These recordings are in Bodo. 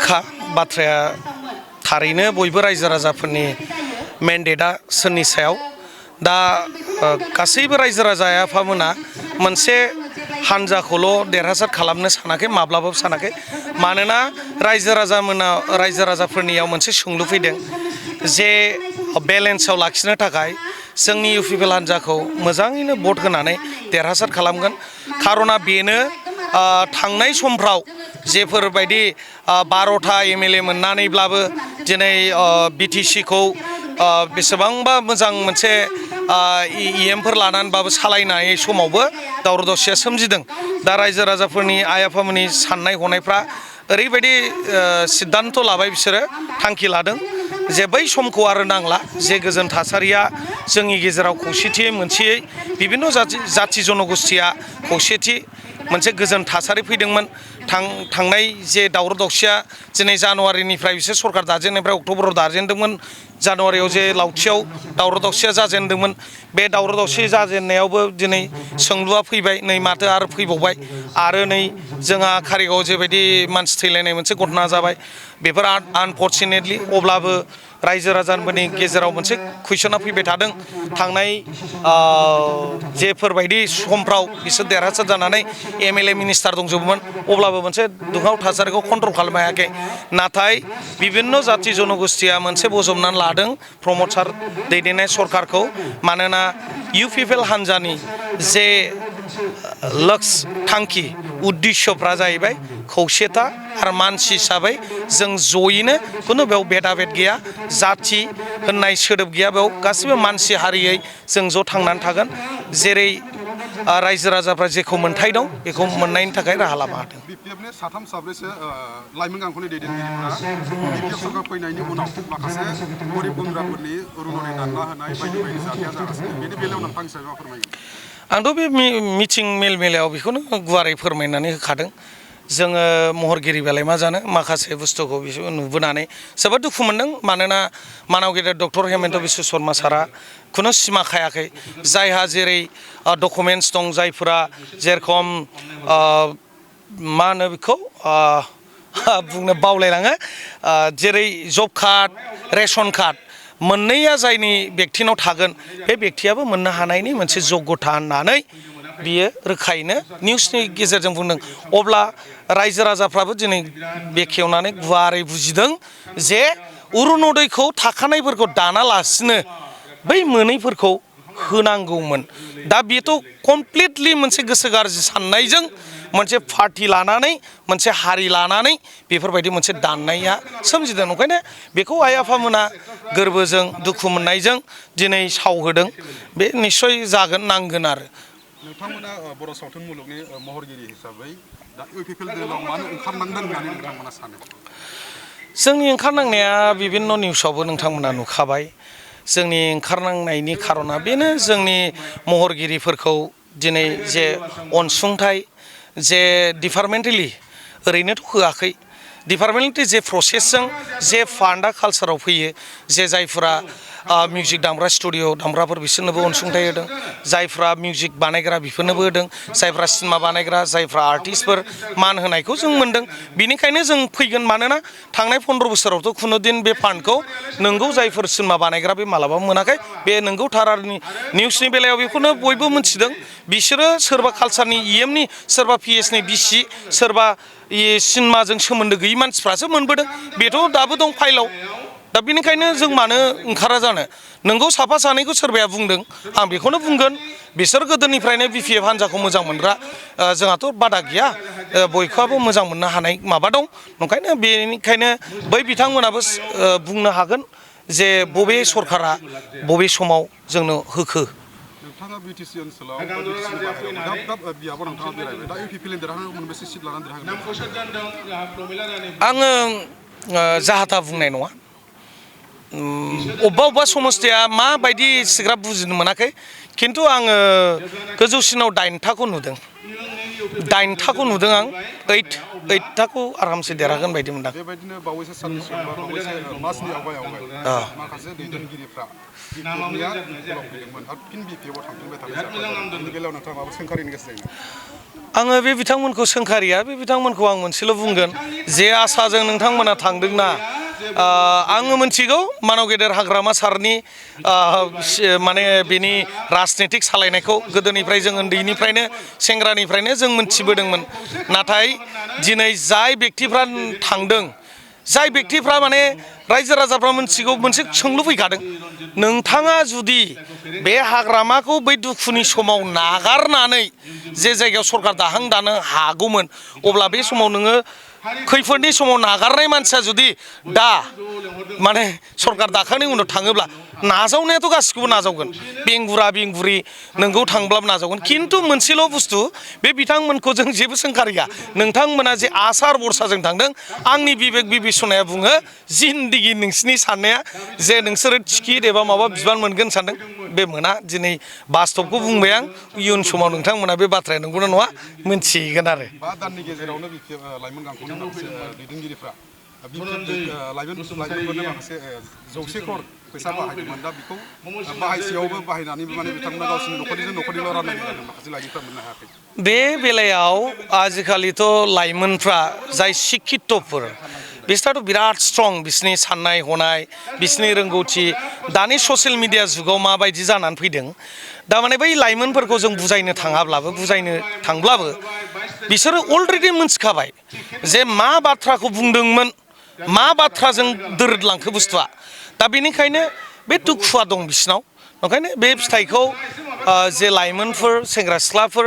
रोखा बाथ्राया थारैनो बयबो रायजो राजाफोरनि मेन्डेटआ सोरनि सायाव दा गासैबो रायजो राजा आफामोना मोनसे हानजाखौल' देरहासार खालामनो सानाखै माब्लाबाबो सानाखै मानोना रायजो राजाफोरनियाव मोनसे सोंलु फैदों जे बेलेन्सआव लाखिनो थाखाय जोंनि इउपिपिएल हानजाखौ मोजाङैनो भट होनानै देरहासार खालामगोन खारना बेनो थांनाय समफ्राव जेफोरबायदि 12टा एमएलए मोननानैब्लाबो दिनै बिटिसिखौ बेसेबांबा मोजां मोनसे इएमफोर लानानैबाबो सालायनाय समावबो दावराव दावसिया सोमजिदों दा रायजो राजाफोरनि आइ आफामोननि साननाय हनायफ्रा ओरैबायदि सिद्धान्त लाबाय बिसोरो थांखि लादों जे बै समखौ आरो नांला जे गोजोन थासारिया जोंनि गेजेराव खौसेथियै मोनसेयै बिभिन्न जाथि जनगोष्ठीया खौसेथि मोनसे गोजोन थासारि फैदोंमोन थांनाय जे दावराव दावसिया दिनै जानुवारिनिफ्राय बिसोर सरकार दाजेननायनिफ्राय अक्ट'बराव दाजेनदोंमोन जानुवारियाव जे लावथियाव दावराव दावसिया जाजेनदोंमोन बे दावराव दावसि जाजेननायावबो दिनै सोंलुआ फैबाय नै माथो आरो फैबावबाय आरो नै जोंहा कारिगावआव जेबायदि मानसि थैलायनाय मोनसे घटना जाबाय बेफोर आनफर्चुनेटलि अब्लाबो रायजो राजाफोरनि गेजेराव मोनसे कुइसना फैबाय थादों थांनाय जेफोरबायदि समफ्राव बिसोर देरहासार जानानै एमएलए मिनिस्टार दंजोबोमोन अब्लाबो मोनसे दुंहाव थासारिखौ कन्ट्रल खालामनो हायाखै नाथाय बिभिन्न जाथि जनगोष्ठीया मोनसे बजबनानै लादों प्रमद सार दैदेननाय सरकारखौ मानोना इउपिपिएल हानजानि जे लक्ष्य थांखि उद्देश्यफ्रा जाहैबाय खौसेथा आरो मानसि हिसाबै जों जयैनो खुनु बेयाव भेदाभेद गैया जाथि होननाय सोदोब गैया बेयाव गासिबो मानसि हारियै जों ज' थांनानै थागोन जेरै रायजो राजाफ्रा जेखौ मोनथाय दं बेखौ मोननायनि थाखाय राहा लामा होदों बिपिएफनि साथाम साब्रैसो लाइमोन गांखौनि दैदेनगिरिफोरा बिपिएफ सरकार फैनायनि उनाव माखासे गरिब गुन्द्राफोरनि अरुनदय दानना होनाय बायदि बायदि जाथाया जागासिनो बेनि बेलायाव नोंथांनि सायाव मा फोरमायगोन आंथ' बे मिथिं मेल मेलायाव बेखौनो गुवारै फोरमायनानै होखादों जोङो महरगिरि बेलाय मा जानो माखासे बुस्थुखौ बिसोर नुबोनानै जोबोद दुखु मोनदों मानोना मानाव गेदेर डक्टर हेमन्त बिश्व शर्मा सारा खुनु सिमा खायाखै जायहा जेरै डकुमेन्टस दं जायफोरा जेरखम मा होनो बेखौ बुंनो बावलायलाङो जेरै जब कार्ड रेशन कार्ड मोननैया जायनि बेक्तिनाव थागोन बे बेक्तियाबो मोननो हानायनि मोनसे जग्यता होननानै बियो रोखायैनो निउसनि गेजेरजों बुंदों अब्ला रायजो राजाफ्राबो दिनै बेखेवनानै गुवारै बुजिदों जे अरुनदयखौ थाखानायफोरखौ दानालासिनो बै मोनैफोरखौ होनांगौमोन दा बेथ' कमप्लिटलि मोनसे गोसो गाज्रि साननायजों मोनसे पार्टि लानानै मोनसे हारि लानानै बेफोरबायदि मोनसे दाननाया सोमजिदों ओंखायनो बेखौ आइ आफामोना गोरबोजों दुखु मोननायजों दिनै सावहोदों बे निस्सय जागोन नांगोन आरो नोंथांमोना बर' सावथुन मुलुगनि महरगिरि हिसाबै दा इउपिपिएल दोलाव मानो ओंखारनांदों होननानै नोंथांमोना सानो जोंनि ओंखारनांनाया बिभिन्न निउसावबो नोंथांमोना नुखाबाय जोंनि ओंखारनांनायनि खारना बेनो जोंनि महरगिरिफोरखौ दिनै जे अनसुंथाइ जे डिपार्टमेन्टेलि ओरैनोथ' होआखै डिपार्टमेन्टेलि जे प्रसेसजों जे फान्डआ कालसाराव फैयो जे जायफोरा मिउजिक दामग्रा स्टुडिअ दामग्राफोर बिसोरनोबो अनसुंथाइ होदों जायफ्रा मिउजिक बानायग्रा बिफोरनोबो होदों जायफ्रा सिनेमा बानायग्रा जायफ्रा आर्टिस्टफोर मान होनायखौ जों मोनदों बिनिखायनो जों फैगोन मानोना थांनाय 15 बोसोरावथ' खुनुदिन बे फान्डखौ नोंगौ जायफोर सिनेमा बानायग्रा बे मालाबाबो मोनाखै बे नोंगौ थारारनि निउसनि बेलायाव बेखौनो बयबो मिथिदों बिसोरो सोरबा कालसारनि इएमनि सोरबा पिएसनि बिसि सोरबा सिनेमाजों सोमोन्दो गैयि मानसिफ्रासो मोनबोदों बेथ' दाबो दं फाइलाव दा बेनिखायनो जों मानो ओंखारा जानो नोंगौ साफा सानैखौ सोरबाया बुंदों आं बेखौनो बुंगोन बिसोर गोदोनिफ्रायनो बिपिएफ हान्जाखौ मोजां मोनग्रा जोंहाथ' बादा गैया बयखौबो मोजां मोननो हानाय माबा दं ओंखायनो बेनिखायनो बै बिथांमोनाबो बुंनो हागोन जे बबे सरकारा बबे समाव जोंनो होखो नोंथाङा बिटिसि ओनसोलाव दाब दाब बियाबाव नोंथाङा बेरायबाय दा इउपिपिएल देरहानो मोनबेसे सिट लानानै देरहागोन आङो जाहाथा बुंनाय नङा अबेबा समस्थिया माबायदि सिग्राब बुजिनो मोनाखै खिन्थु आङो गोजौसिनाव 8टाखौ नुदों 9थाखौ नुदों आं 8थाखौ आरामसे देरहागोन बायदि मोनदां बेबायदिनो बावैसो साननि सिगां बा बावैसो मासनि आवगाय माखासे दैदेनगिरिफ्रा बिपिएफनिया गलाव फैदोंमोन आरो फिन बिपिएफआव थांफिनबाय थानाय बेनि बेलायाव नोंथाङा माबा सोंखारिनो गोसो जायो आङो बे बिथांमोनखौ सोंखारिया बे बिथांमोनखौ आं मोनसेल' बुंगोन जे आसाजों नोंथांमोना थांदोंना आङो मिथिगौ मानाव गेदेर हाग्रामा सारनि माने बेनि राजनितिक सालायनायखौ गोदोनिफ्राय जों उन्दैनिफ्रायनो सेंग्रानिफ्रायनो जों मिथिबोदोंमोन नाथाय दिनै जाय बेक्तिफ्रा थांदों जाय बेक्तिफ्रा माने रायजो राजाफ्रा मिथिगौ मोनसे सोंलु फैखादों नोंथाङा जुदि बे हाग्रामाखौ बै दुखुनि समाव नागारनानै जे जायगायाव सरकार दाहां दानो हागौमोन अब्ला बे समाव नोङो खैफोदनि समाव नागारनाय मानसिया जुदि दा माने सरकार दाखांनायनि उनाव थाङोब्ला नाजावनायाथ' गासिखौबो नाजावगोन बेंगुरि नोंगौ थांब्लाबो नाजावगोन खिन्थु मोनसेल' बुस्थु बे बिथांमोनखौ जों जेबो सोंखारिया नोंथांमोना जे आसार बरसाजों थांदों आंनि बिबेक बिबेसनाया बुङो जिन्दगि नोंसिनि साननाया जे नोंसोरो टिकिट एबा माबा बिबान मोनगोन सानदों बे मोना दिनै बास्तबखौ बुंबाय आं इयुन समाव नोंथांमोना बे बाथ्राया नंगौना नङा मोनथिगोन आरो 5 दाननि गेजेरावनो बिपिएफ लाइमोन गांखौनि माखासे दैदेनगिरिफ्रा लाइमोनफोरनो माखासे 100 क्रर फैसा बाहायदोंमोन दा बेखौ बाहायसेयावबो बाहायनानैबो माने बिथांमोना गावसिनि न'खरनिल' राननाय जादों माखासे लाइमोनफ्रा मोननो हायाखै बे बेलायाव आजिखालिथ' लाइमोनफ्रा जाय शिक्षितफोर बिसोरथ' बिराद स्ट्रं बिसोरनि साननाय हनाय बिसोरनि रोंगौथि दानि ससियेल मिडिया जुगाव माबायदि जानानै फैदों दा माने बै लाइमोनफोरखौ जों बुजायनो थांब्लाबो बिसोरो अलरेडि मिथिखाबाय जे मा बाथ्राखौ बुंदोंमोन मा बाथ्राजों दोरोदलांखो बुस्थुआ दा बेनिखायनो बे दुखुआ दं बिसिनाव ओंखायनो बे फिथाइखौ जे लाइमोनफोर सेंग्रा सिख्लाफोर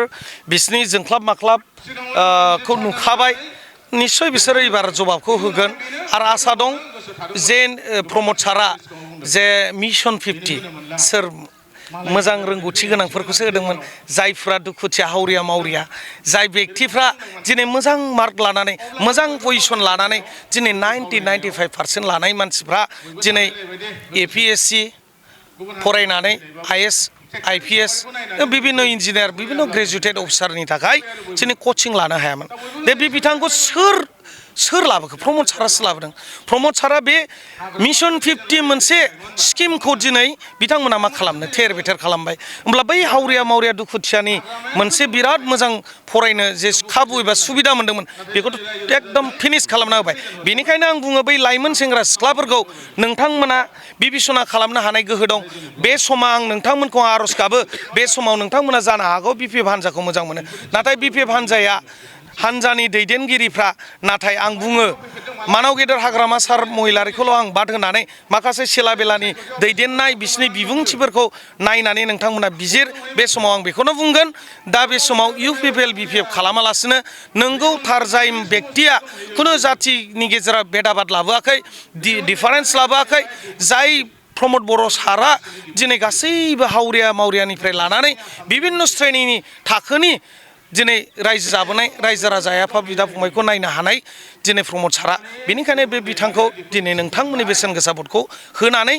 बिसोरनि जोंख्लाब माख्लाब खौ नुखाबाय निश्चय बिसोरो एबार जबाबखौ होगोन आरो आसा दं जे प्रमद सारा जे मिशन 50 सोर मोजां रोंगौथि गोनांफोरखौसो होदोंमोन जायफ्रा दुखुथिया हावरिया मावरिया जाय बेक्तिफ्रा दिनै मोजां मार्क लानानै मोजां पजिशन लानानै दिनै 90-95% लानाय मानसिफ्रा दिनै APSC फरायनानै IS IPS बिभिन्न इन्जिनियार बिभिन्न ग्रेजुएटेड अफिसारनि थाखाय दिनै कचिं लानो हायामोन बे बिथांखौ सोर लाबोखो प्रमद सारासो लाबोदों प्रमद सारा बे मिशन 50 मोनसे स्किमखौ दिनै बिथांमोना मा खालामनो थेर बेथेर खालामबाय होमब्ला बै हावरिया मावरिया दुखुथियानि मोनसे बिराद मोजां फरायनो जे खाबु एबा सुबिदा मोन्दोंमोन बेखौथ' एकदम फिनिश खालामना होबाय बेनिखायनो आं बुङो बै लाइमोन सेंग्रा सिख्लाफोरखौ नोंथांमोना बिबिसना खालामनो हानाय गोहो दं बे समाव आं नोंथांमोनखौ आर'ज गाबो बे समाव नोंथांमोना जानो हागौ बिपिएफ हान्जाखौ मोजां मोनो नाथाय बिपिएफ हान्जानि दैदेनगिरिफ्रा नाथाय आं बुङो मानाव गेदेर हाग्रामा सार महिलारिखौल' आं बाद होनानै माखासे सेला बेलानि दैदेननाय बिसिनि बिबुंथिफोरखौ नायनानै नोंथांमोना बिजिर बे समाव आं बेखौनो बुंगोन दा बे समाव इउपिपिएल बिपिएफ खालामालासिनो नोंगौ थार जाय बेक्तिया खुनु जातिनि गेजेराव भेदाभाद लाबोआखै डिफारेन्स लाबोआखै जाय प्रमद बर' सारा दिनै गासैबो हावरिया मावरियानिफ्राय लानानै बिभिन्न श्रेणिनि थाखोनि दिनै रायजो जाबोनाय रायजो राजा आफा बिदा फंबायखौ नायनो हानाय दिनै प्रमद सारा बेनिखायनो बे बिथांखौ दिनै नोंथांमोननि बेसेन गोसा भटखौ होनानै